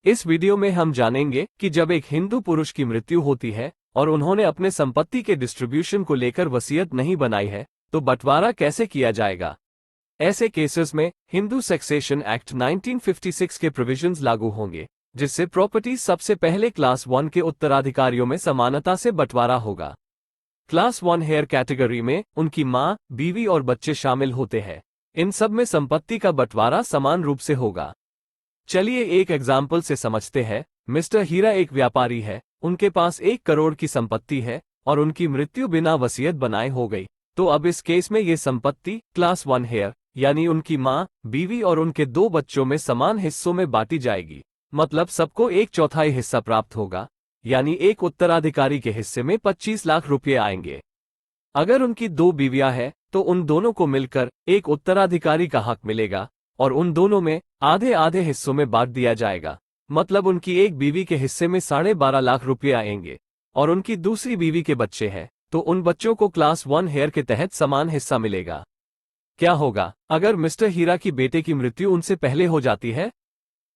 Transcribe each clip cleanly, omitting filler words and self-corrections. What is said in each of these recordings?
इस वीडियो में हम जानेंगे कि जब एक हिंदू पुरुष की मृत्यु होती है और उन्होंने अपने संपत्ति के डिस्ट्रीब्यूशन को लेकर वसीयत नहीं बनाई है, तो बंटवारा कैसे किया जाएगा। ऐसे केसेस में हिंदू सक्सेशन एक्ट 1956 के प्रोविजंस लागू होंगे, जिससे प्रॉपर्टी सबसे पहले क्लास 1 के उत्तराधिकारियों में समानता से बंटवारा होगा। क्लास 1 हेयर कैटेगरी में उनकी मां, बीवी और बच्चे शामिल होते हैं। इन सब में संपत्ति का बंटवारा समान रूप से होगा। चलिए एक एग्जाम्पल से समझते हैं। मिस्टर हीरा एक व्यापारी है, उनके पास 1 करोड़ की संपत्ति है और उनकी मृत्यु बिना वसीयत बनाए हो गई। तो अब इस केस में ये संपत्ति क्लास 1 हेयर यानी उनकी मां, बीवी और उनके 2 बच्चों में समान हिस्सों में बांटी जाएगी। मतलब सबको 1/4 हिस्सा प्राप्त होगा, यानी एक उत्तराधिकारी के हिस्से में 25 लाख रुपये आएंगे। अगर उनकी 2 बीवियां हैं तो उन दोनों को मिलकर एक उत्तराधिकारी का हक मिलेगा और उन दोनों में आधे आधे हिस्सों में बांट दिया जाएगा। मतलब उनकी एक बीवी के हिस्से में 12.5 लाख रुपये आएंगे और उनकी दूसरी बीवी के बच्चे हैं तो उन बच्चों को क्लास 1 हेयर के तहत समान हिस्सा मिलेगा। क्या होगा अगर मिस्टर हीरा की बेटे की मृत्यु उनसे पहले हो जाती है?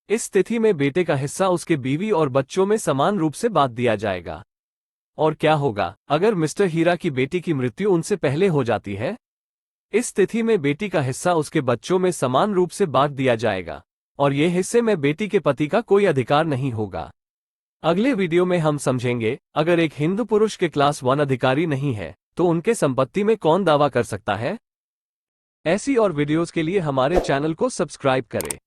इस स्थिति में बेटे का हिस्सा उसके बीवी और बच्चों में समान रूप से बांट दिया जाएगा। और क्या होगा अगर मिस्टर हीरा की बेटी की मृत्यु उनसे पहले हो जाती है? इस स्थिति में बेटी का हिस्सा उसके बच्चों में समान रूप से बांट दिया जाएगा और ये हिस्से में बेटी के पति का कोई अधिकार नहीं होगा। अगले वीडियो में हम समझेंगे अगर एक हिंदू पुरुष के क्लास 1 अधिकारी नहीं है तो उनके संपत्ति में कौन दावा कर सकता है। ऐसी और वीडियोस के लिए हमारे चैनल को सब्सक्राइब करें।